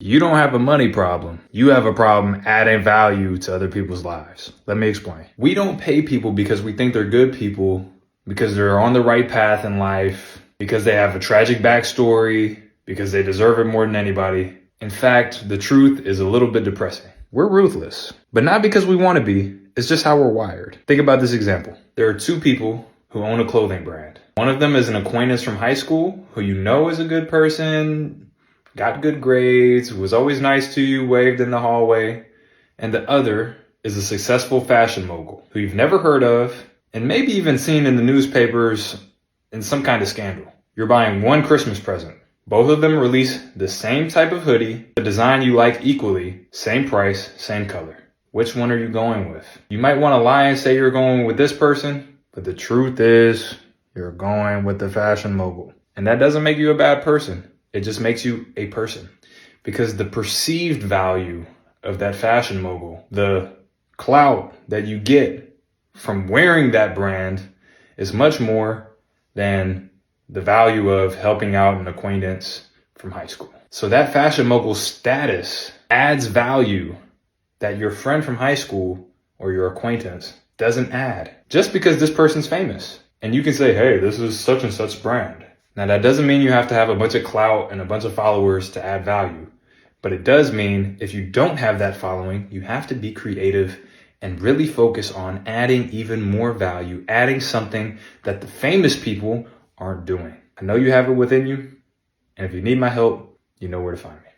You don't have a money problem. You have a problem adding value to other people's lives. Let me explain. We don't pay people because we think they're good people, because they're on the right path in life, because they have a tragic backstory, because they deserve it more than anybody. In fact, the truth is a little bit depressing. We're ruthless, but not because we want to be. It's just how we're wired. Think about this example. There are two people who own a clothing brand. One of them is an acquaintance from high school who you know is a good person, got good grades, was always nice to you, waved in the hallway. And the other is a successful fashion mogul who you've never heard of and maybe even seen in the newspapers in some kind of scandal. You're buying one Christmas present. Both of them release the same type of hoodie, the design you like equally, same price, same color. Which one are you going with? You might want to lie and say you're going with this person, but the truth is you're going with the fashion mogul. And that doesn't make you a bad person. It just makes you a person, because the perceived value of that fashion mogul, the clout that you get from wearing that brand, is much more than the value of helping out an acquaintance from high school. So that fashion mogul status adds value that your friend from high school or your acquaintance doesn't add, just because this person's famous. And you can say, hey, this is such and such brand. Now, that doesn't mean you have to have a bunch of clout and a bunch of followers to add value. But it does mean if you don't have that following, you have to be creative and really focus on adding even more value, adding something that the famous people aren't doing. I know you have it within you. And if you need my help, you know where to find me.